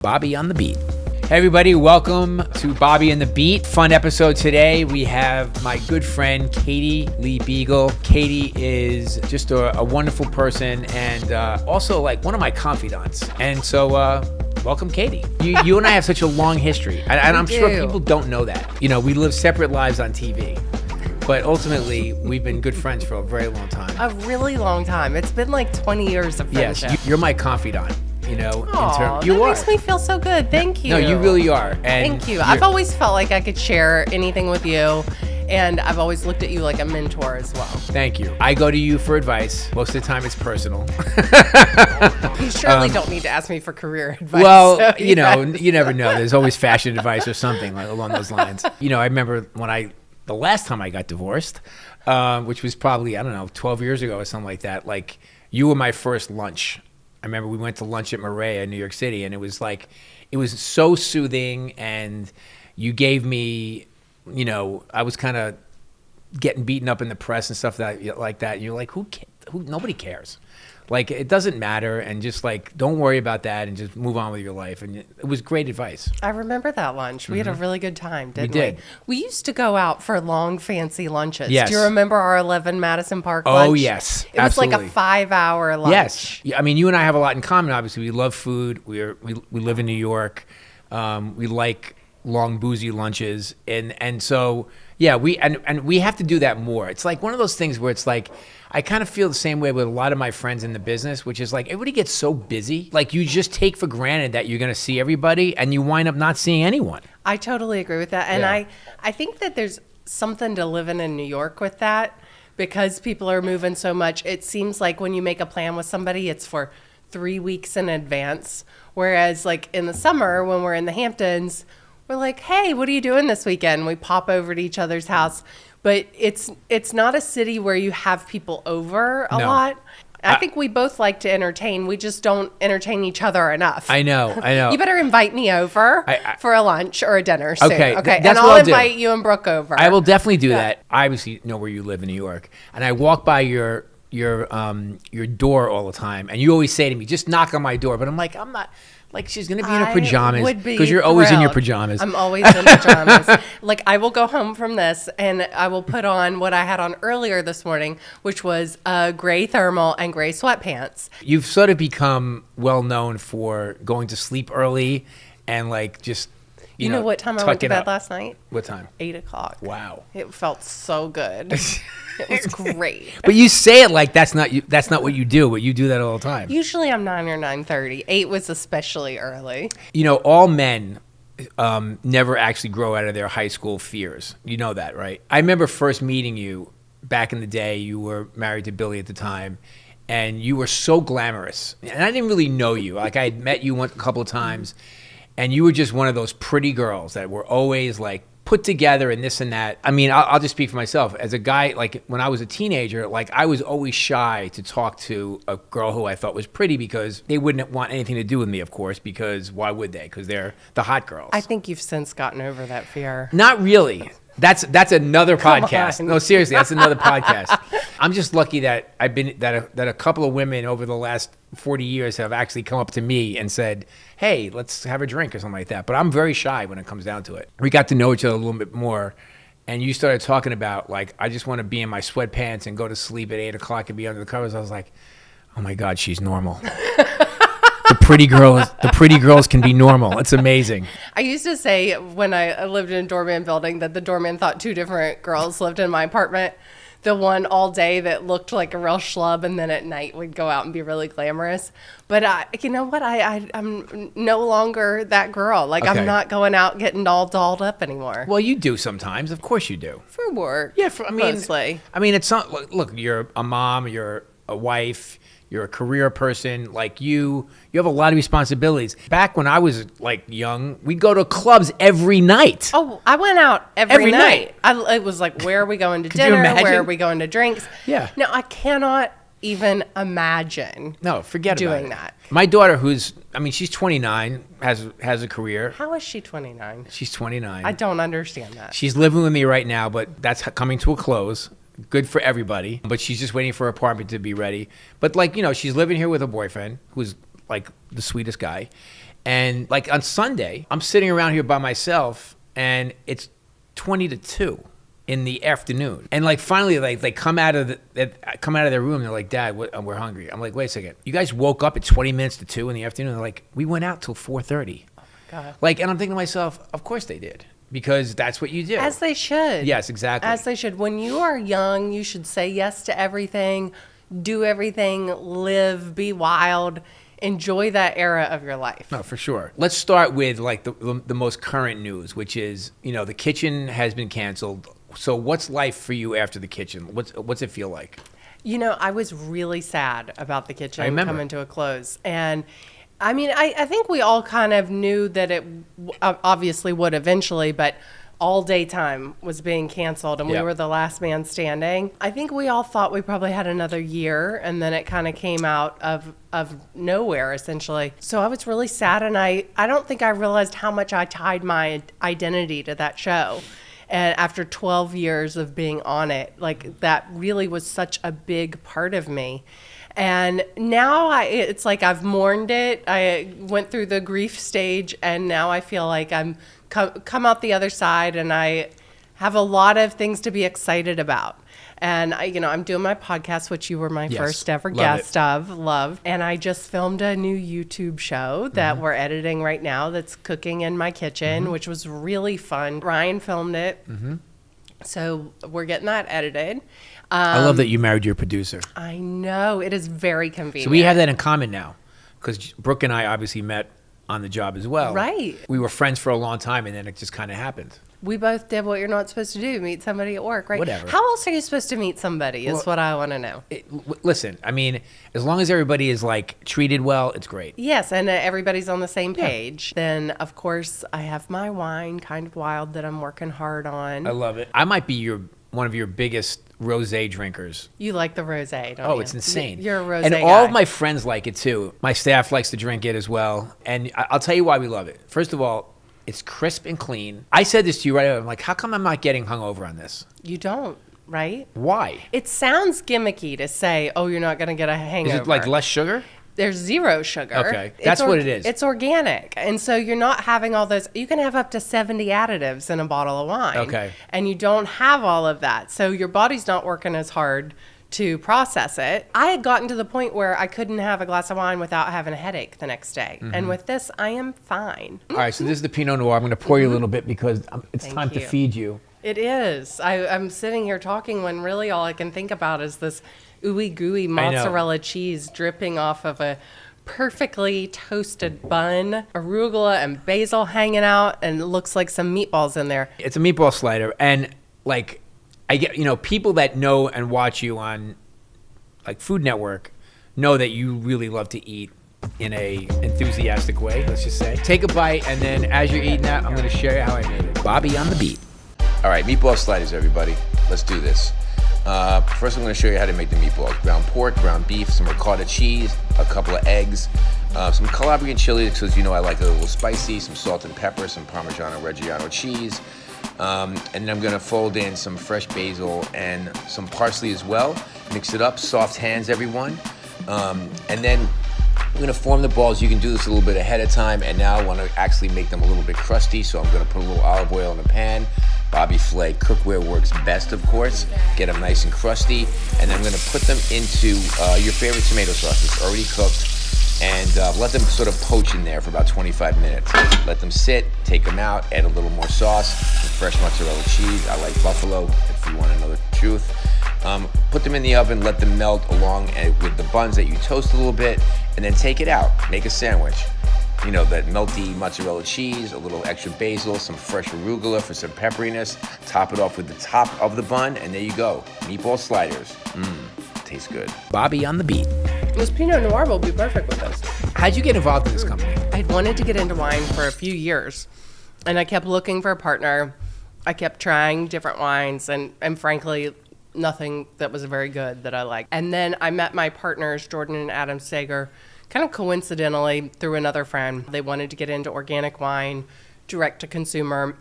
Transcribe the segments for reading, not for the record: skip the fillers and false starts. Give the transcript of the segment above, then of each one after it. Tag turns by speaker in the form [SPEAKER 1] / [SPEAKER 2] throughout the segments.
[SPEAKER 1] Bobby on the Beat. Hey everybody, welcome to Bobby and the Beat. Fun episode today. We have my good friend Katie Lee Biegel. Katie is just a wonderful person and also like one of my confidants. And so welcome, Katie. You and I have such a long history, and I'm sure people don't know that. You know, we live separate lives on TV. But ultimately, we've been good friends for a very long time.
[SPEAKER 2] A really long time. It's been like 20 years of friendship.
[SPEAKER 1] Yes, you're my confidant. You know,
[SPEAKER 2] that makes me feel so good. Thank you.
[SPEAKER 1] No, you really are. And
[SPEAKER 2] thank you. I've always felt like I could share anything with you, and I've always looked at you like a mentor as well.
[SPEAKER 1] Thank you. I go to you for advice. Most of the time, it's personal.
[SPEAKER 2] You surely don't need to ask me for career advice.
[SPEAKER 1] Well, so, you know, you never know. There's always fashion advice or something along those lines. You know, I remember the last time I got divorced, which was probably, 12 years ago or something like that. Like, you were my first lunch. I remember we went to lunch at Maria in New York City, and it was so soothing, and you gave me, you know, I was kind of getting beaten up in the press and stuff like that. And you're like, nobody cares. Like, it doesn't matter, and just like, don't worry about that, and just move on with your life. And it was great advice.
[SPEAKER 2] I remember that lunch. We had a really good time, didn't we?
[SPEAKER 1] We did.
[SPEAKER 2] We used to go out for long, fancy lunches.
[SPEAKER 1] Yes.
[SPEAKER 2] Do you remember our 11 Madison Park lunch?
[SPEAKER 1] Oh, yes.
[SPEAKER 2] It was
[SPEAKER 1] absolutely.
[SPEAKER 2] like a 5-hour lunch.
[SPEAKER 1] Yes. I mean, you and I have a lot in common, obviously. We love food. We live in New York. We like long, boozy lunches. And so, yeah, we have to do that more. It's like one of those things where it's like, I kind of feel the same way with a lot of my friends in the business, which is like everybody gets so busy. Like you just take for granted that you're going to see everybody and you wind up not seeing anyone.
[SPEAKER 2] I totally agree with that. And
[SPEAKER 1] Yeah.
[SPEAKER 2] I think that there's something to living in New York with that because people are moving so much. It seems like when you make a plan with somebody, it's for 3 weeks in advance. Whereas like in the summer when we're in the Hamptons, we're like, hey, what are you doing this weekend? We pop over to each other's house. But it's not a city where you have people over a lot. I think we both like to entertain. We just don't entertain each other enough.
[SPEAKER 1] I know.
[SPEAKER 2] You better invite me over for a lunch or a dinner soon.
[SPEAKER 1] Okay.
[SPEAKER 2] And
[SPEAKER 1] That's
[SPEAKER 2] I'll
[SPEAKER 1] what I'll do.
[SPEAKER 2] invite you and Brooke over.
[SPEAKER 1] I will definitely do that. I obviously know where you live in New York, and I walk by your door all the time, and you always say to me, "Just knock on my door." But I'm like, I'm not. Like, she's going to be in her pajamas because you're always in your pajamas.
[SPEAKER 2] I'm always in pajamas. Like, I will go home from this and I will put on what I had on earlier this morning, which was gray thermal and gray sweatpants.
[SPEAKER 1] You've sort of become well known for going to sleep early and like just,
[SPEAKER 2] you know what time I went to bed last night?
[SPEAKER 1] What time?
[SPEAKER 2] 8 o'clock.
[SPEAKER 1] Wow.
[SPEAKER 2] It felt so good. It was great.
[SPEAKER 1] But you say it like that's not what you do, but you do that all the time.
[SPEAKER 2] Usually I'm 9 or 9:30. 8 was especially early.
[SPEAKER 1] You know, all men never actually grow out of their high school fears. You know that, right? I remember first meeting you back in the day. You were married to Billy at the time, and you were so glamorous. And I didn't really know you. Like, I had met you a couple of times, and you were just one of those pretty girls that were always like put together and this and that. I mean, I'll just speak for myself. As a guy, like when I was a teenager, like I was always shy to talk to a girl who I thought was pretty because they wouldn't want anything to do with me, of course, because why would they? Because they're the hot girls.
[SPEAKER 2] I think you've since gotten over that fear.
[SPEAKER 1] Not really. That's another podcast.
[SPEAKER 2] on.
[SPEAKER 1] No, seriously, that's another podcast. I'm just lucky that that a couple of women over the last 40 years have actually come up to me and said, hey, let's have a drink or something like that. But I'm very shy when it comes down to it. We got to know each other a little bit more, and you started talking about, like, I just want to be in my sweatpants and go to sleep at 8 o'clock and be under the covers. I was like, oh my God, she's normal. The pretty girls can be normal. It's amazing.
[SPEAKER 2] I used to say when I lived in a doorman building that the doorman thought 2 different girls lived in my apartment. The one all day that looked like a real schlub, and then at night would go out and be really glamorous. But you know what? I'm no longer that girl. Like,
[SPEAKER 1] Okay.
[SPEAKER 2] I'm not going out getting all dolled up anymore.
[SPEAKER 1] Well, you do sometimes. Of course you do.
[SPEAKER 2] For work.
[SPEAKER 1] Yeah,
[SPEAKER 2] mostly.
[SPEAKER 1] I mean, it's not. Look, you're a mom. You're a wife. You're a career person. Like you have a lot of responsibilities. Back when I was like young, we'd go to clubs every night.
[SPEAKER 2] Oh, I went out every night. It was like, where are we going to
[SPEAKER 1] Could you
[SPEAKER 2] dinner?
[SPEAKER 1] imagine?
[SPEAKER 2] Where are we going to drinks?
[SPEAKER 1] Yeah.
[SPEAKER 2] No, I cannot even imagine.
[SPEAKER 1] No, forget
[SPEAKER 2] doing
[SPEAKER 1] about it.
[SPEAKER 2] that.
[SPEAKER 1] My daughter, she's 29, has a career.
[SPEAKER 2] How is she 29?
[SPEAKER 1] She's 29.
[SPEAKER 2] I don't understand that.
[SPEAKER 1] She's living with me right now, but that's coming to a close. Good for everybody, but she's just waiting for her apartment to be ready. But like, she's living here with her boyfriend, who's like the sweetest guy. And like on Sunday, I'm sitting around here by myself, and it's 20 to 2 in the afternoon. And like finally, like they come out of their room. They're like, "Dad, we're hungry." I'm like, "Wait a second. You guys woke up at 20 minutes to 2 in the afternoon?" They're like, "We went out till 4:30." Oh my God. Like, and I'm thinking to myself, of course they did. Because that's what you do.
[SPEAKER 2] As they should.
[SPEAKER 1] Yes, exactly.
[SPEAKER 2] As they should. When you are young, you should say yes to everything, do everything, live, be wild, enjoy that era of your life.
[SPEAKER 1] No, for sure. Let's start with like the most current news, which is, the kitchen has been canceled. So what's life for you after the kitchen? What's it feel like?
[SPEAKER 2] I was really sad about the kitchen coming to a close. And I mean, I think we all kind of knew that it obviously would eventually, but all daytime was being canceled and we were the last man standing. I think we all thought we probably had another year, and then it kind of came out of nowhere, essentially. So I was really sad, and I don't think I realized how much I tied my identity to that show. And after 12 years of being on it, like that really was such a big part of me. And now it's like I've mourned it. I went through the grief stage, and now I feel like I'm come out the other side, and I have a lot of things to be excited about. And I'm doing my podcast, which you were my first ever guest of. Love. And I just filmed a new YouTube show that we're editing right now that's cooking in my kitchen, which was really fun. Ryan filmed it. So we're getting that edited.
[SPEAKER 1] I love that you married your producer.
[SPEAKER 2] I know. It is very convenient.
[SPEAKER 1] So we have that in common now, because Brooke and I obviously met on the job as well.
[SPEAKER 2] Right.
[SPEAKER 1] We were friends for a long time, and then it just kind of happened.
[SPEAKER 2] We both did what you're not supposed to do, meet somebody at work, right?
[SPEAKER 1] Whatever.
[SPEAKER 2] How else are you supposed to meet somebody is what I want to know.
[SPEAKER 1] Listen, I mean, as long as everybody is like treated well, it's great.
[SPEAKER 2] Yes, and everybody's on the same page. Then, of course, I have my wine, Kind of Wild, that I'm working hard on.
[SPEAKER 1] I love it. I might be one of your biggest rosé drinkers.
[SPEAKER 2] You like the rosé, don't you?
[SPEAKER 1] Oh, it's insane.
[SPEAKER 2] You're a rosé
[SPEAKER 1] And
[SPEAKER 2] guy.
[SPEAKER 1] all of my friends like it too. My staff likes to drink it as well. And I'll tell you why we love it. First of all, it's crisp and clean. I said this to you right away. I'm like, how come I'm not getting hungover on this?
[SPEAKER 2] You don't, right?
[SPEAKER 1] Why?
[SPEAKER 2] It sounds gimmicky to say, oh, you're not going to get a hangover.
[SPEAKER 1] Is it like less sugar?
[SPEAKER 2] There's zero sugar.
[SPEAKER 1] Okay, that's what it is.
[SPEAKER 2] It's organic. And so you're not having all those. You can have up to 70 additives in a bottle of wine.
[SPEAKER 1] Okay.
[SPEAKER 2] And you don't have all of that. So your body's not working as hard to process it. I had gotten to the point where I couldn't have a glass of wine without having a headache the next day. And with this, I am fine.
[SPEAKER 1] All right, so this is the Pinot Noir. I'm going to pour you a little bit because it's
[SPEAKER 2] Thank
[SPEAKER 1] time to
[SPEAKER 2] you.
[SPEAKER 1] feed you.
[SPEAKER 2] It is. I'm sitting here talking when really all I can think about is this ooey gooey mozzarella cheese dripping off of a perfectly toasted bun, arugula and basil hanging out, and it looks like some meatballs in there.
[SPEAKER 1] It's a meatball slider, and like I get, people that know and watch you on like Food Network know that you really love to eat in a enthusiastic way, let's just say. Take a bite, and then as you're eating that, I'm going to show you how I made it. Bobby on the beat. All right, meatball sliders, everybody. Let's do this. First, I'm going to show you how to make the meatballs. Ground pork, ground beef, some ricotta cheese, a couple of eggs, some Calabrian chili, because I like it a little spicy, some salt and pepper, some Parmigiano Reggiano cheese. And then I'm going to fold in some fresh basil and some parsley as well. Mix it up. Soft hands, everyone. And then I'm going to form the balls. You can do this a little bit ahead of time. And now I want to actually make them a little bit crusty. So I'm going to put a little olive oil in the pan. Bobby Flay cookware works best, of course. Get them nice and crusty. And then I'm going to put them into your favorite tomato sauce. It's already cooked. And let them sort of poach in there for about 25 minutes. Let them sit, take them out, add a little more sauce, some fresh mozzarella cheese. I like buffalo, if you want to know the truth. Put them in the oven, let them melt along with the buns that you toast a little bit, and then take it out. Make a sandwich. That melty mozzarella cheese, a little extra basil, some fresh arugula for some pepperiness. Top it off with the top of the bun, and there you go. Meatball sliders. Tastes good. Bobby on the beat.
[SPEAKER 2] This Pinot Noir will be perfect with this.
[SPEAKER 1] How'd you get involved in this company?
[SPEAKER 2] I'd wanted to get into wine for a few years, and I kept looking for a partner. I kept trying different wines, and frankly, nothing that was very good that I liked. And then I met my partners, Jordan and Adam Sager, kind of coincidentally through another friend. They wanted to get into organic wine, direct to consumer.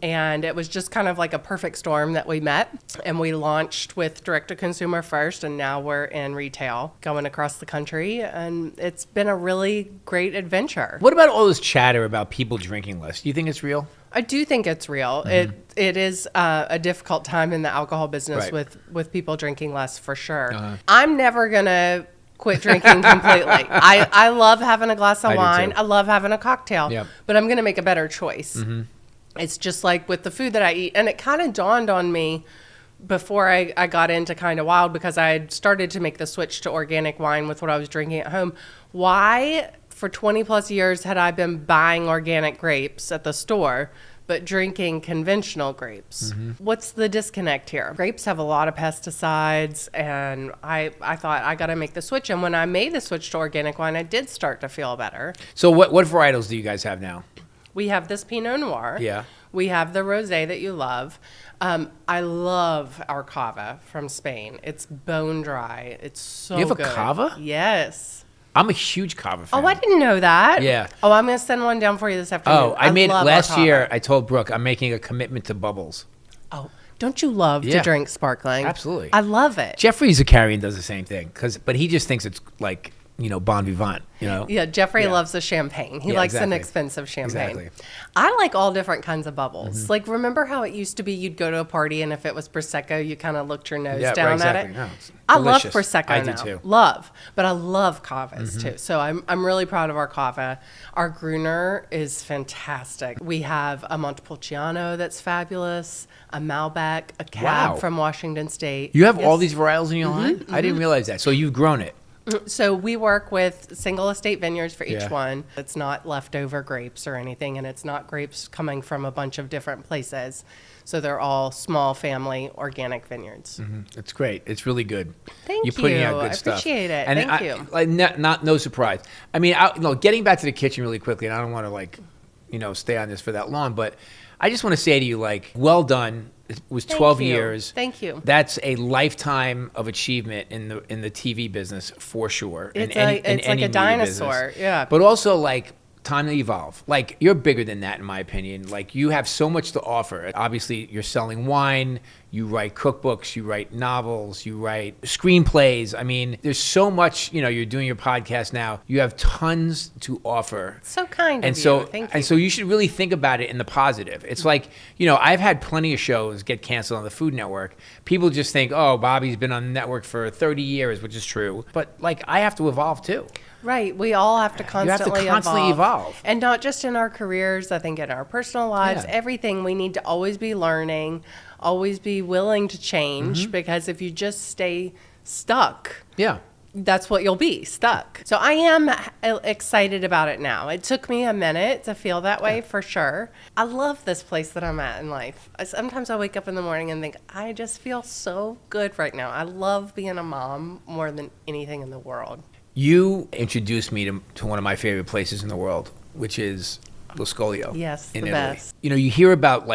[SPEAKER 2] And it was just kind of like a perfect storm that we met. And we launched with direct to consumer first, and now we're in retail going across the country. And it's been a really great adventure.
[SPEAKER 1] What about all this chatter about people drinking less? Do you think it's real?
[SPEAKER 2] I do think it's real. It is a difficult time in the alcohol business with people drinking less, for sure. I'm never going to quit drinking completely. I love having a glass of wine. I love having a cocktail, but I'm going to make a better choice. It's just like with the food that I eat. And it kind of dawned on me before I got into kind of wild, because I had started to make the switch to organic wine with what I was drinking at home. Why, for 20 plus years, had I been buying organic grapes at the store, but drinking conventional grapes? What's the disconnect here? Grapes have a lot of pesticides, and I thought I got to make the switch. And when I made the switch to organic wine, I did start to feel better.
[SPEAKER 1] So what varietals do you guys have now?
[SPEAKER 2] We have this Pinot Noir.
[SPEAKER 1] Yeah.
[SPEAKER 2] We have the Rosé that you love. I love our Cava from Spain. It's bone dry. It's so good.
[SPEAKER 1] You have a Cava?
[SPEAKER 2] Yes.
[SPEAKER 1] I'm a huge Cava fan.
[SPEAKER 2] Oh, I didn't know that.
[SPEAKER 1] Yeah.
[SPEAKER 2] Oh, I'm going to send one down for you this afternoon.
[SPEAKER 1] Oh, I made
[SPEAKER 2] love
[SPEAKER 1] last
[SPEAKER 2] our Cava.
[SPEAKER 1] year. I told Brooke I'm making a commitment to bubbles.
[SPEAKER 2] Oh, don't you love to drink sparkling?
[SPEAKER 1] Absolutely.
[SPEAKER 2] I love it.
[SPEAKER 1] Jeffrey Zakarian does the same thing, but he just thinks it's like, bon vivant,
[SPEAKER 2] Yeah, Jeffrey loves the champagne. He likes an expensive champagne.
[SPEAKER 1] Exactly.
[SPEAKER 2] I like all different kinds of bubbles. Like, remember how it used to be you'd go to a party and if it was Prosecco, you kind of looked your nose down at it?
[SPEAKER 1] No,
[SPEAKER 2] I love
[SPEAKER 1] delicious.
[SPEAKER 2] Prosecco
[SPEAKER 1] I
[SPEAKER 2] now.
[SPEAKER 1] do too.
[SPEAKER 2] But I love Cavas too. So I'm really proud of our Cava. Our Gruner is fantastic. We have a Montepulciano that's fabulous, a Malbec, a Cab from Washington State.
[SPEAKER 1] You have all these varietals in your line? I didn't realize that. So you've grown it.
[SPEAKER 2] So we work with single estate vineyards for each one. It's not leftover grapes or anything, and it's not grapes coming from a bunch of different places. So they're all small family organic vineyards.
[SPEAKER 1] It's great. It's really good.
[SPEAKER 2] Thank you.
[SPEAKER 1] You're putting out good stuff.
[SPEAKER 2] I appreciate it.
[SPEAKER 1] And
[SPEAKER 2] Thank you.
[SPEAKER 1] Like no surprise. I mean, getting back to the kitchen really quickly, and I don't want to stay on this for that long, but I just want to say to you, well done. It was 12 years.
[SPEAKER 2] Thank you.
[SPEAKER 1] That's a lifetime of achievement in the TV business for sure.
[SPEAKER 2] It's
[SPEAKER 1] in
[SPEAKER 2] like a dinosaur.
[SPEAKER 1] Business.
[SPEAKER 2] Yeah.
[SPEAKER 1] But also time to evolve. You're bigger than that, in my opinion. You have so much to offer. Obviously, you're selling wine. You write cookbooks. You write novels. You write screenplays. I mean, there's so much. You're doing your podcast now. You have tons to offer.
[SPEAKER 2] So kind of
[SPEAKER 1] you.
[SPEAKER 2] Thank you.
[SPEAKER 1] And so you should really think about it in the positive. It's I've had plenty of shows get canceled on the Food Network. People just think, oh, Bobby's been on the network for 30 years, which is true. But I have to evolve too.
[SPEAKER 2] Right. We all have to constantly
[SPEAKER 1] evolve.
[SPEAKER 2] And not just in our careers, I think in our personal lives, everything. We need to always be learning, always be willing to change, because if you just stay stuck, that's what you'll be, stuck. So I am excited about it now. It took me a minute to feel that way, for sure. I love this place that I'm at in life. Sometimes I wake up in the morning and think, I just feel so good right now. I love being a mom more than anything in the world.
[SPEAKER 1] You introduced me to one of my favorite places in the world, which is Lo Scolio.
[SPEAKER 2] Yes,
[SPEAKER 1] in
[SPEAKER 2] the
[SPEAKER 1] Italy.
[SPEAKER 2] best.
[SPEAKER 1] You hear about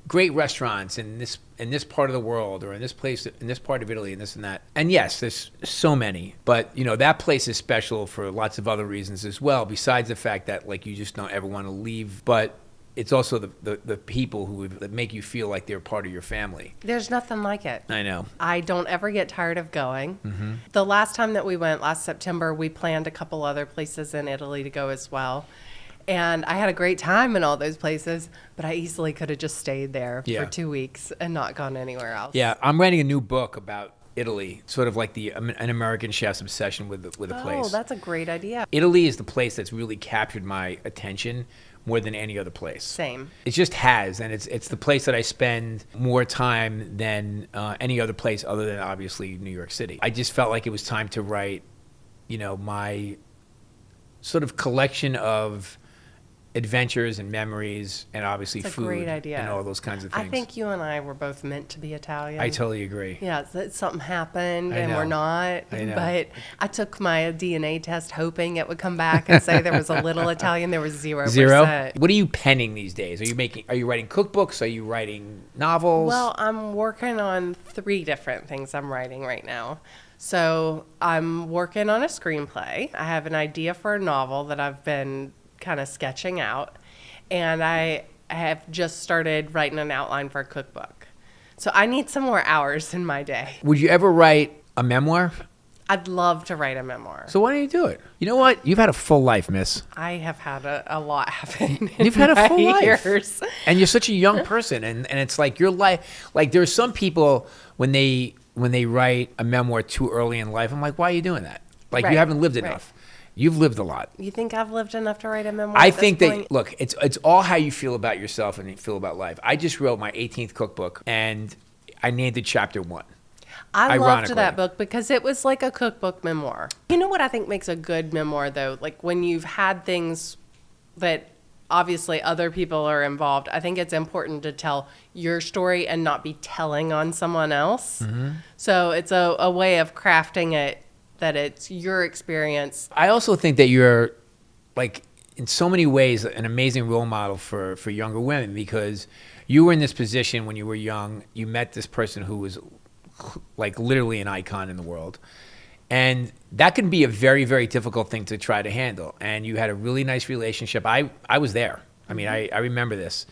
[SPEAKER 1] great restaurants in this part of the world, or in this place, in this part of Italy, and this and that. And yes, there's so many, but that place is special for lots of other reasons as well. Besides the fact that you just don't ever want to leave, but it's also the people that make you feel like they're part of your family.
[SPEAKER 2] There's nothing like it.
[SPEAKER 1] I know.
[SPEAKER 2] I don't ever get tired of going. The last time that we went, last September, we planned a couple other places in Italy to go as well. And I had a great time in all those places, but I easily could have just stayed there for 2 weeks and not gone anywhere else.
[SPEAKER 1] Yeah, I'm writing a new book about Italy, sort of like an American chef's obsession with a place.
[SPEAKER 2] Oh, that's a great idea.
[SPEAKER 1] Italy is the place that's really captured my attention more than any other place.
[SPEAKER 2] Same.
[SPEAKER 1] It just has, and it's the place that I spend more time than any other place other than obviously New York City. I just felt like it was time to write, my sort of collection of adventures and memories, and obviously
[SPEAKER 2] It's a
[SPEAKER 1] food
[SPEAKER 2] great idea.
[SPEAKER 1] and all those kinds of things.
[SPEAKER 2] I think you and I were both meant to be Italian.
[SPEAKER 1] I totally agree.
[SPEAKER 2] Yeah, something happened
[SPEAKER 1] I
[SPEAKER 2] and
[SPEAKER 1] know.
[SPEAKER 2] we're not.
[SPEAKER 1] I know.
[SPEAKER 2] But I took my DNA test hoping it would come back and say there was a little Italian. There was 0%.
[SPEAKER 1] Zero? What are you penning these days? Are you writing cookbooks? Are you writing novels?
[SPEAKER 2] Well, I'm working on 3 different things I'm writing right now. So I'm working on a screenplay. I have an idea for a novel that I've been kind of sketching out. And I have just started writing an outline for a cookbook. So I need some more hours in my day.
[SPEAKER 1] Would you ever write a memoir?
[SPEAKER 2] I'd love to write a memoir.
[SPEAKER 1] So why don't you do it? You know what? You've had a full life, miss.
[SPEAKER 2] I have had a lot happen.
[SPEAKER 1] You've had a full life.
[SPEAKER 2] Years.
[SPEAKER 1] And you're such a young person. And it's like your life. Like there's some people when they write a memoir too early in life, I'm like, why are you doing that? Like you haven't lived enough. You've lived a lot.
[SPEAKER 2] You think I've lived enough to write a memoir?
[SPEAKER 1] I think that, look, it's all how you feel about yourself and you feel about life. I just wrote my 18th cookbook and I named it Chapter 1.
[SPEAKER 2] I loved that book because it was like a cookbook memoir. You know what I think makes a good memoir, though? Like when you've had things that obviously other people are involved, I think it's important to tell your story and not be telling on someone else. Mm-hmm. So it's a way of crafting it that it's your experience.
[SPEAKER 1] I also think that you're, like, in so many ways, an amazing role model for younger women because you were in this position when you were young. You met this person who was like literally an icon in the world. And that can be a very, very difficult thing to try to handle. And you had a really nice relationship. I was there. I mean, I remember this.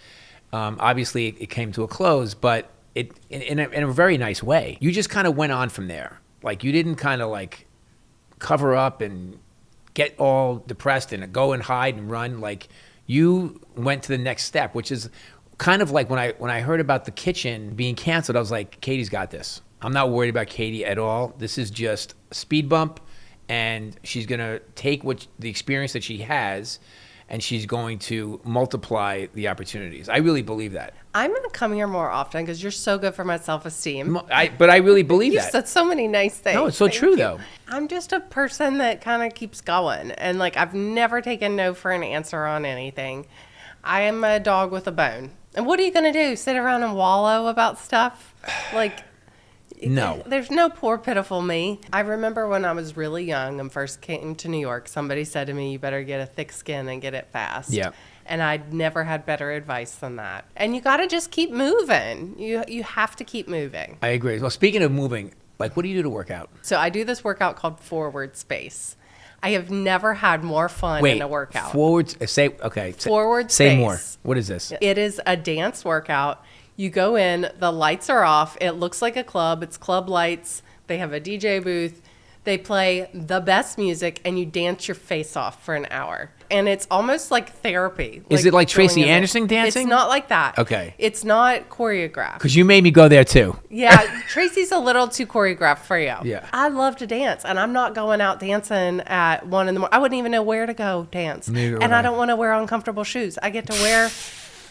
[SPEAKER 1] Obviously, it came to a close, but it in a very nice way. You just kind of went on from there. Like, you didn't kind of like cover up and get all depressed and go and hide and run. Like, you went to the next step, which is kind of like when I heard about the kitchen being canceled, I was like, Katie's got this. I'm not worried about Katie at all. This is just a speed bump, and she's going to take the experience that she has, and she's going to multiply the opportunities. I really believe that.
[SPEAKER 2] I'm going to come here more often because you're so good for my self-esteem.
[SPEAKER 1] But I really believe that.
[SPEAKER 2] You said so many nice things.
[SPEAKER 1] No, it's so true, though.
[SPEAKER 2] I'm just a person that kind of keeps going, and like I've never taken no for an answer on anything. I am a dog with a bone. And what are you going to do? Sit around and wallow about stuff? Like...
[SPEAKER 1] No.
[SPEAKER 2] There's no poor, pitiful me. I remember when I was really young and first came to New York, somebody said to me, you better get a thick skin and get it fast.
[SPEAKER 1] Yeah.
[SPEAKER 2] And I'd never had better advice than that. And you got to just keep moving. You have to keep moving.
[SPEAKER 1] I agree. Well, speaking of moving, like, what do you do to work out?
[SPEAKER 2] So I do this workout called Forward Space. I have never had more fun in a workout.
[SPEAKER 1] Forward Space. Say more. What is this?
[SPEAKER 2] It is a dance workout. You go in, the lights are off. It looks like a club. It's club lights. They have a DJ booth. They play the best music, and you dance your face off for an hour. And it's almost like therapy.
[SPEAKER 1] Is it like Tracy Anderson dancing?
[SPEAKER 2] It's not like that.
[SPEAKER 1] Okay.
[SPEAKER 2] It's not choreographed.
[SPEAKER 1] Because you made me go there, too.
[SPEAKER 2] Yeah, Tracy's a little too choreographed for you.
[SPEAKER 1] Yeah.
[SPEAKER 2] I love to dance, and I'm not going out dancing at 1 in the morning. I wouldn't even know where to go dance. And I don't want to wear uncomfortable shoes. I get to wear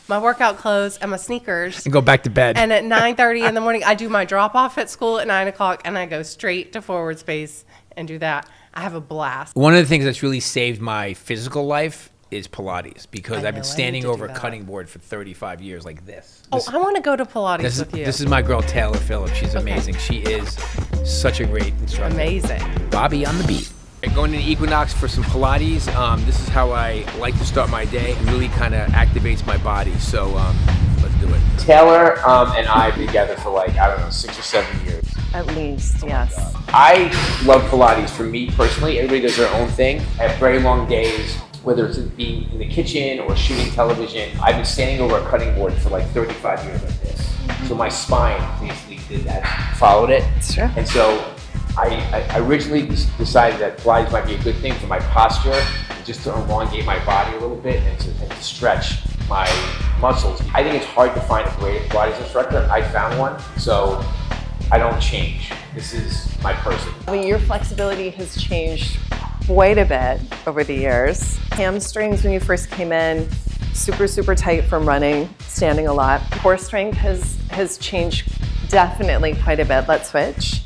[SPEAKER 2] my workout clothes and my sneakers
[SPEAKER 1] and go back to bed.
[SPEAKER 2] And at 9:30 in the morning, I do my drop off at school at 9 o'clock, and I go straight to Forward Space and do that. I have a blast.
[SPEAKER 1] One of the things that's really saved my physical life is Pilates, because I've been standing over a cutting board for 35 years like this.
[SPEAKER 2] I want to go to Pilates with you.
[SPEAKER 1] This is my girl, Taylor Phillips. She's amazing. She is such a great instructor.
[SPEAKER 2] Amazing.
[SPEAKER 1] Bobby on the beat. Going into Equinox for some Pilates. This is how I like to start my day. It really kind of activates my body. So let's do it. Taylor and I have been together for 6 or 7 years.
[SPEAKER 3] At least, yes.
[SPEAKER 1] I love Pilates. For me personally, everybody does their own thing. I have very long days, whether it's being in the kitchen or shooting television. I've been standing over a cutting board for 35 years like this. Mm-hmm. So my spine basically did that, followed it.
[SPEAKER 3] Sure.
[SPEAKER 1] And so I originally decided that Pilates might be a good thing for my posture, just to elongate my body a little bit and to stretch my muscles. I think it's hard to find a great Pilates instructor. I found one, so I don't change. This is my person.
[SPEAKER 3] I mean, your flexibility has changed quite a bit over the years. Hamstrings when you first came in, super, super tight from running, standing a lot. Core strength has changed definitely quite a bit. Let's switch.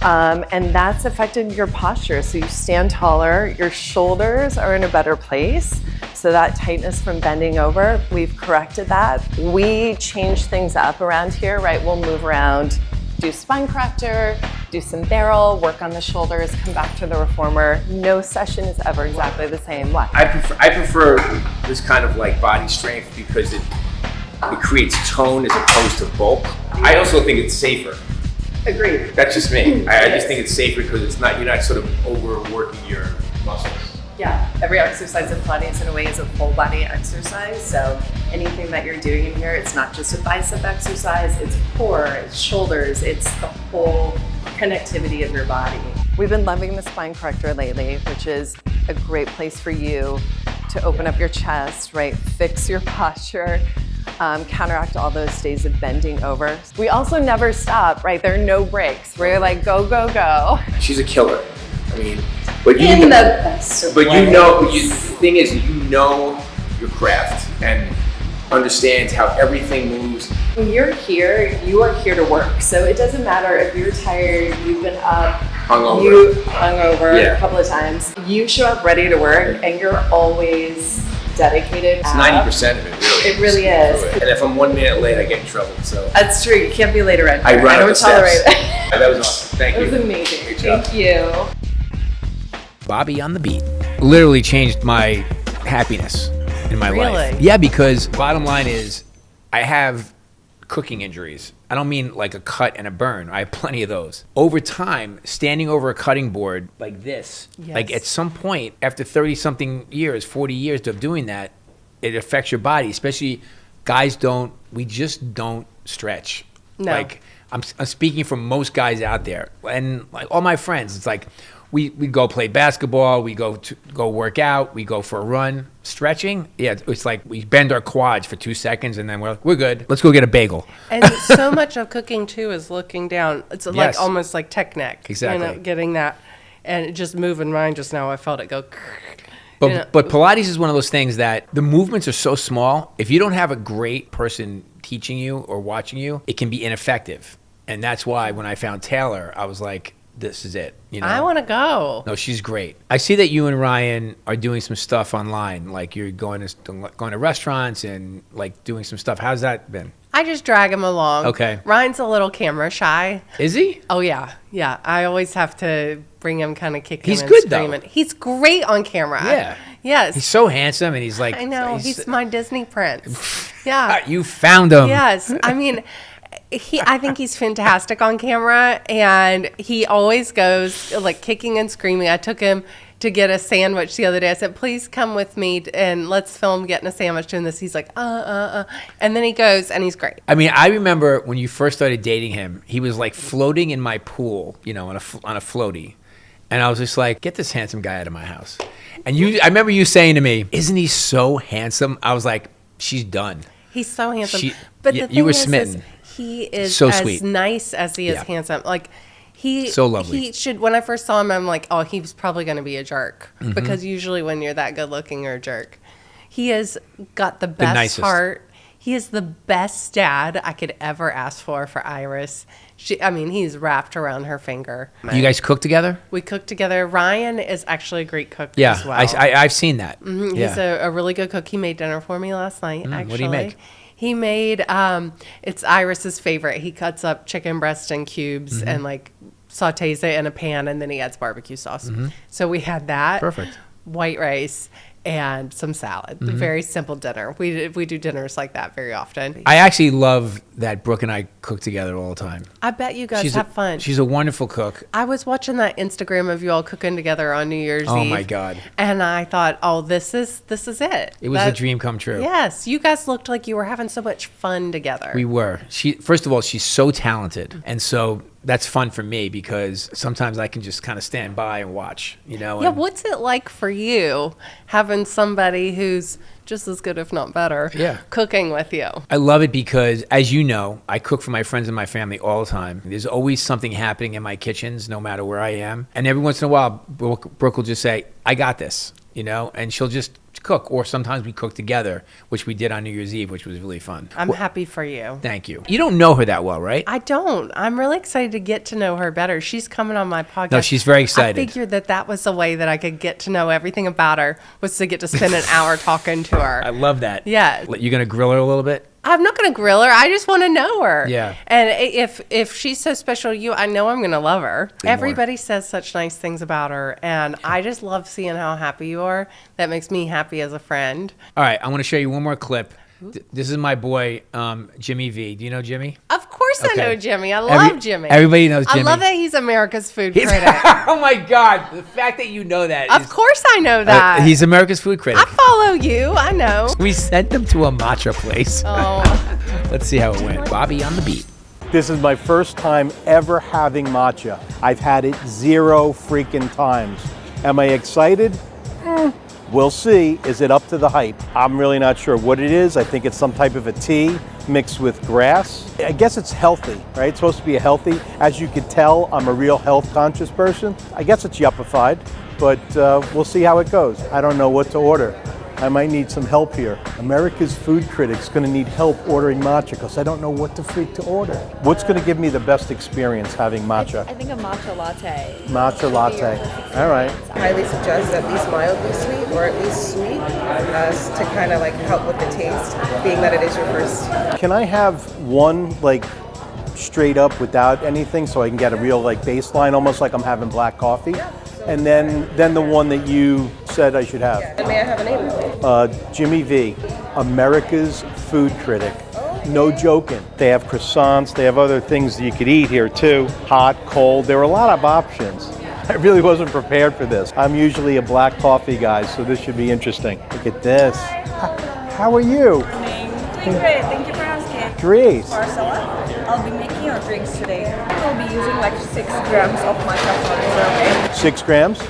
[SPEAKER 3] And that's affected your posture. So you stand taller, your shoulders are in a better place. So that tightness from bending over, we've corrected that. We change things up around here, right? We'll move around, do spine corrector, do some barrel, work on the shoulders, come back to the reformer. No session is ever exactly the same. What?
[SPEAKER 1] I prefer this kind of body strength because it creates tone as opposed to bulk. I also think it's safer.
[SPEAKER 3] Agreed.
[SPEAKER 1] That's just me. I just think it's safer because you're not sort of overworking your muscles.
[SPEAKER 3] Yeah, every exercise in Pilates in a way is a full body exercise. So anything that you're doing in here, it's not just a bicep exercise, it's core, it's shoulders, it's the whole connectivity of your body. We've been loving the spine corrector lately, which is a great place for you to open up your chest, right? Fix your posture, counteract all those days of bending over. We also never stop, right? There are no breaks. We're like, go, go, go.
[SPEAKER 4] She's a killer. I mean, but
[SPEAKER 3] In the best of
[SPEAKER 4] but
[SPEAKER 3] ways.
[SPEAKER 4] you know, the thing is, you know your craft and understand how everything moves.
[SPEAKER 3] When you're here, you are here to work. So it doesn't matter if you're tired, you've been up,
[SPEAKER 4] Hungover.
[SPEAKER 3] you hungover
[SPEAKER 4] Yeah.
[SPEAKER 3] a couple of times. You show up ready to work, and you're always dedicated.
[SPEAKER 4] It's 90% of it, really.
[SPEAKER 3] It really is.
[SPEAKER 4] And if I'm 1 minute late, I get in trouble. So
[SPEAKER 3] That's true. You can't be late around
[SPEAKER 4] I
[SPEAKER 3] here.
[SPEAKER 4] run
[SPEAKER 3] I
[SPEAKER 4] up
[SPEAKER 3] don't
[SPEAKER 4] the
[SPEAKER 3] tolerate
[SPEAKER 4] steps.
[SPEAKER 3] it.
[SPEAKER 4] That was awesome. Thank
[SPEAKER 3] It
[SPEAKER 4] you.
[SPEAKER 3] was amazing.
[SPEAKER 4] Great job.
[SPEAKER 3] Thank you.
[SPEAKER 1] Bobby on the beat literally changed my happiness in my life.
[SPEAKER 2] Really?
[SPEAKER 1] Yeah, because bottom line is I have cooking injuries. I don't mean like a cut and a burn. I have plenty of those. Over time, standing over a cutting board like this, like
[SPEAKER 2] Yes.
[SPEAKER 1] at some point after 30 something years, 40 years of doing that, it affects your body, especially guys we just don't stretch.
[SPEAKER 2] No.
[SPEAKER 1] Like I'm speaking from most guys out there and like all my friends, it's like, we go play basketball, we go work out, we go for a run. Stretching, yeah, it's like we bend our quads for 2 seconds and then we're good. Let's go get a bagel.
[SPEAKER 2] And so much of cooking too is looking down. It's
[SPEAKER 1] Yes.
[SPEAKER 2] like almost like technique.
[SPEAKER 1] Exactly.
[SPEAKER 2] You know, getting that and just moving mine just now. I felt it go.
[SPEAKER 1] But
[SPEAKER 2] you know.
[SPEAKER 1] but Pilates is one of those things that the movements are so small. If you don't have a great person teaching you or watching you, it can be ineffective. And that's why when I found Taylor, I was like, this is it. You know,
[SPEAKER 2] I want to go.
[SPEAKER 1] No, she's great. I see that you and Ryan are doing some stuff online, like you're going to restaurants and like doing some stuff. How's that been?
[SPEAKER 2] I just drag him along.
[SPEAKER 1] Okay.
[SPEAKER 2] Ryan's a little camera shy.
[SPEAKER 1] Is he?
[SPEAKER 2] Oh yeah, yeah. I always have to bring him, kind of kicking.
[SPEAKER 1] He's
[SPEAKER 2] and
[SPEAKER 1] good, though.
[SPEAKER 2] screaming. He's great on camera.
[SPEAKER 1] Yeah.
[SPEAKER 2] Yes.
[SPEAKER 1] He's so handsome, and he's like,
[SPEAKER 2] I know. He's my Disney prince. Yeah.
[SPEAKER 1] You found him.
[SPEAKER 2] Yes. I mean, I think he's fantastic on camera, and he always goes like kicking and screaming. I took him to get a sandwich the other day. I said, please come with me and let's film getting a sandwich doing this. He's like, and then he goes, and he's great.
[SPEAKER 1] I mean, I remember when you first started dating him, he was like floating in my pool, you know, on a floaty. And I was just like, get this handsome guy out of my house. And I remember you saying to me, isn't he so handsome? I was like, she's done.
[SPEAKER 2] He's so handsome.
[SPEAKER 1] But
[SPEAKER 2] the thing
[SPEAKER 1] you were
[SPEAKER 2] is
[SPEAKER 1] smitten.
[SPEAKER 2] He is
[SPEAKER 1] So
[SPEAKER 2] as
[SPEAKER 1] sweet.
[SPEAKER 2] nice as he is
[SPEAKER 1] Yeah.
[SPEAKER 2] handsome. Like
[SPEAKER 1] So lovely.
[SPEAKER 2] He should. When I first saw him, I'm like, oh, he's probably going to be a jerk
[SPEAKER 1] Mm-hmm.
[SPEAKER 2] because usually when you're that good looking, you're a jerk. He has got the best
[SPEAKER 1] nicest.
[SPEAKER 2] heart. He is the best dad I could ever ask for Iris. He's wrapped around her finger.
[SPEAKER 1] You guys cook together?
[SPEAKER 2] We cook together. Ryan is actually a great cook
[SPEAKER 1] Yeah,
[SPEAKER 2] as well.
[SPEAKER 1] I've seen that.
[SPEAKER 2] He's a really good cook. He made dinner for me last night, actually.
[SPEAKER 1] What did he make?
[SPEAKER 2] He made, it's Iris's favorite. He cuts up chicken breast in cubes and like sautés it in a pan, and then he adds barbecue sauce. So we had that.
[SPEAKER 1] Perfect.
[SPEAKER 2] White rice and some salad. Very simple dinner. We do dinners like that very often.
[SPEAKER 1] I actually love that Brooke and I cook together all the time.
[SPEAKER 2] I bet you guys have fun.
[SPEAKER 1] She's a wonderful cook.
[SPEAKER 2] I was watching that Instagram of you all cooking together on New Year's Eve.
[SPEAKER 1] Oh my God.
[SPEAKER 2] And I thought, oh, this is it.
[SPEAKER 1] It was a dream come true.
[SPEAKER 2] Yes, you guys looked like you were having so much fun together.
[SPEAKER 1] We were. First of all, she's so talented. And so that's fun for me because sometimes I can just kind of stand by and watch, you know.
[SPEAKER 2] Yeah,
[SPEAKER 1] and-
[SPEAKER 2] what's it like for you having somebody who's just as good, if not better, cooking with you?
[SPEAKER 1] I love it because, as you know, I cook for my friends and my family all the time. There's always something happening in my kitchens, no matter where I am. And every once in a while, Brooke will just say, I got this, you know, and she'll just cook. Or sometimes we cook together, which we did on New Year's Eve, which was really fun.
[SPEAKER 2] I'm happy for you.
[SPEAKER 1] Thank you. You don't know her that well, right?
[SPEAKER 2] I don't. I'm really excited to get to know her better. She's coming on my podcast.
[SPEAKER 1] No, she's very excited.
[SPEAKER 2] I figured that was the way that I could get to know everything about her, was to get to spend an hour talking to her.
[SPEAKER 1] I love that.
[SPEAKER 2] Yeah.
[SPEAKER 1] You going to grill her a little bit?
[SPEAKER 2] I'm not going to grill her. I just want to know her.
[SPEAKER 1] Yeah.
[SPEAKER 2] And if she's so special to you, I know I'm going to love her.
[SPEAKER 1] More.
[SPEAKER 2] Everybody says such nice things about her, and I just love seeing how happy you are. That makes me happy as a friend.
[SPEAKER 1] All right, I want to show you one more clip. This is my boy, Jimmy V. Do you know Jimmy?
[SPEAKER 2] Of course course I
[SPEAKER 1] Okay.
[SPEAKER 2] know Jimmy. I love Jimmy.
[SPEAKER 1] Everybody knows Jimmy.
[SPEAKER 2] I love that he's America's food
[SPEAKER 1] He's-
[SPEAKER 2] critic.
[SPEAKER 1] Oh my God! The fact that you know that.
[SPEAKER 2] Of course I know that.
[SPEAKER 1] He's America's food critic.
[SPEAKER 2] I follow you. I know.
[SPEAKER 1] We sent him to a matcha place.
[SPEAKER 2] Oh,
[SPEAKER 1] Let's see how it went. Bobby on the beat.
[SPEAKER 5] This is my first time ever having matcha. I've had it 0 freaking times. Am I excited? We'll see. Is it up to the hype? I'm really not sure what it is. I think it's some type of a tea mixed with grass. I guess it's healthy, right? It's supposed to be a healthy. As you can tell, I'm a real health conscious person. I guess it's yuppified, but we'll see how it goes. I don't know what to order. I might need some help here. America's food critic's gonna need help ordering matcha because I don't know what the freak to order. What's gonna give me the best experience having matcha?
[SPEAKER 6] I think a matcha latte.
[SPEAKER 5] Matcha latte. All right.
[SPEAKER 7] Highly suggest at least mildly sweet or at least sweet to kind of like help with the taste, being that it is your first.
[SPEAKER 5] Can I have one like straight up without anything so I can get a real like baseline, almost like I'm having black coffee? And then the one that you said I should have.
[SPEAKER 7] And may I have a name?
[SPEAKER 5] Jimmy V, America's food critic. No joking. They have croissants, they have other things that you could eat here too. Hot, cold, there were a lot of options. I really wasn't prepared for this. I'm usually a black coffee guy, so this should be interesting. Look at this. How are you?
[SPEAKER 6] Doing great. Thank you for asking.
[SPEAKER 5] Great.
[SPEAKER 6] Marcella, I'll be making your drinks today. I'll be using like 6 grams of matcha powder, okay?
[SPEAKER 5] 6 grams?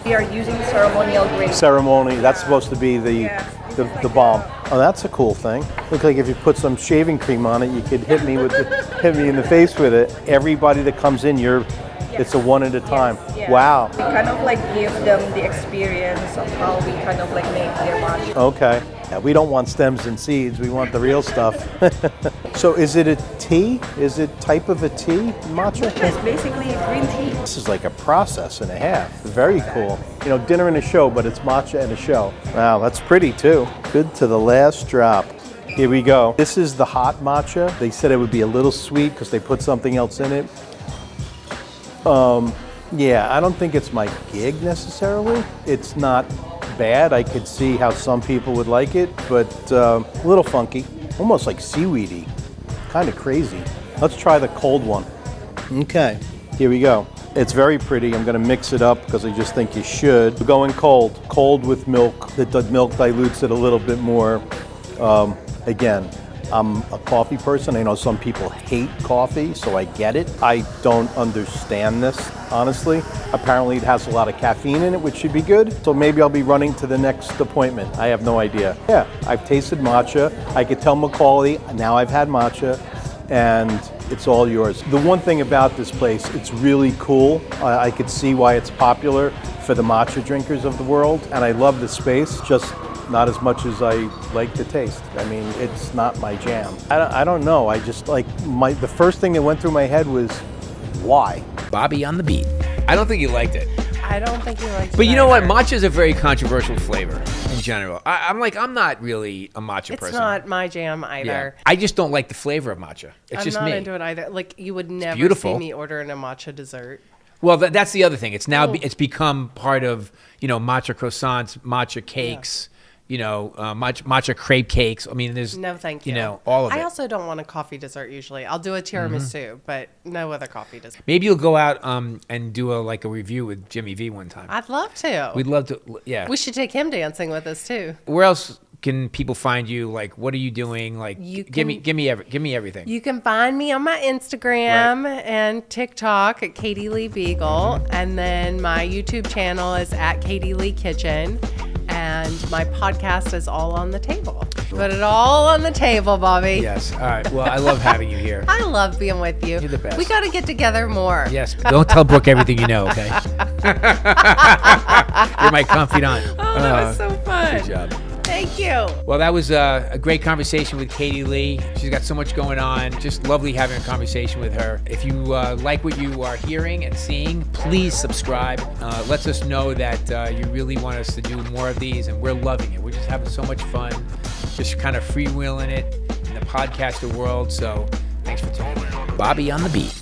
[SPEAKER 6] We are using ceremonial grade.
[SPEAKER 5] Ceremony, that's supposed to be the bomb. Oh, that's a cool thing. Look like if you put some shaving cream on it, you could hit me in the face with it. Everybody that comes in, it's a one at a time.
[SPEAKER 6] Yes.
[SPEAKER 5] Wow.
[SPEAKER 6] We kind of like give them the experience of how we kind of like make their matcha.
[SPEAKER 5] Okay. Yeah, we don't want stems and seeds. We want the real stuff. So is it a tea? Is it type of a tea, matcha?
[SPEAKER 6] It's basically green tea.
[SPEAKER 5] This is like a process and a half. Very cool. You know, dinner and a show, but it's matcha and a show. Wow, that's pretty too. Good to the last drop. Here we go. This is the hot matcha. They said it would be a little sweet because they put something else in it. Yeah, I don't think it's my gig necessarily. It's not bad. I could see how some people would like it, but a little funky. Almost like seaweedy. Kind of crazy. Let's try the cold one. Okay, here we go. It's very pretty. I'm gonna mix it up because I just think you should. We're going cold. Cold with milk. The milk dilutes it a little bit more. Again, I'm a coffee person. I know some people hate coffee, so I get it. I don't understand this, honestly. Apparently it has a lot of caffeine in it, which should be good. So maybe I'll be running to the next appointment. I have no idea. Yeah, I've tasted matcha. I could tell Macaulay, now I've had matcha, and it's all yours. The one thing about this place, it's really cool. I could see why it's popular for the matcha drinkers of the world, and I love the space, just not as much as I like the taste. I mean, it's not my jam. I don't know. I just like the first thing that went through my head was, why?
[SPEAKER 1] Bobby on the beat. I don't think you liked it.
[SPEAKER 2] I don't think he likes it.
[SPEAKER 1] But you know what?
[SPEAKER 2] either.
[SPEAKER 1] Matcha is a very controversial flavor in general. I'm not really a matcha
[SPEAKER 2] It's
[SPEAKER 1] person.
[SPEAKER 2] not my jam either.
[SPEAKER 1] I just don't like the flavor of matcha. It's
[SPEAKER 2] I'm
[SPEAKER 1] just
[SPEAKER 2] not
[SPEAKER 1] me.
[SPEAKER 2] into it either. Like you would never
[SPEAKER 1] beautiful.
[SPEAKER 2] see me ordering a matcha dessert.
[SPEAKER 1] Well, that's the other thing. It's now it's become part of matcha croissants, matcha cakes. Matcha crepe cakes. I mean, there's
[SPEAKER 2] No, thank you.
[SPEAKER 1] All of it.
[SPEAKER 2] I also don't want a coffee dessert usually. I'll do a tiramisu, but no other coffee dessert.
[SPEAKER 1] Maybe you'll go out and do a review with Jimmy V one time.
[SPEAKER 2] I'd love to.
[SPEAKER 1] We'd love to. Yeah.
[SPEAKER 2] We should take him dancing with us too.
[SPEAKER 1] Where else can people find you? Like, what are you doing? Like,
[SPEAKER 2] You
[SPEAKER 1] give me everything.
[SPEAKER 2] You can find me on my Instagram and TikTok at Katie Lee Biegel, and then my YouTube channel is at Katie Lee Kitchen, and my podcast is All on the Table. Put it all on the table, Bobby.
[SPEAKER 1] Yes. All right. Well, I love having you here.
[SPEAKER 2] I love being with you.
[SPEAKER 1] You're the best.
[SPEAKER 2] We got to get together more.
[SPEAKER 1] Yes. Don't tell Brooke everything you know, okay? You're my confidant.
[SPEAKER 2] Oh, that was so fun.
[SPEAKER 1] Good job.
[SPEAKER 2] Thank you.
[SPEAKER 1] Well, that was a great conversation with Katie Lee. She's got so much going on. Just lovely having a conversation with her. If you like what you are hearing and seeing, please subscribe. Lets us know that you really want us to do more of these, and we're loving it. We're just having so much fun, just kind of freewheeling it in the podcaster world. So thanks for tuning in. Bobby on the beat.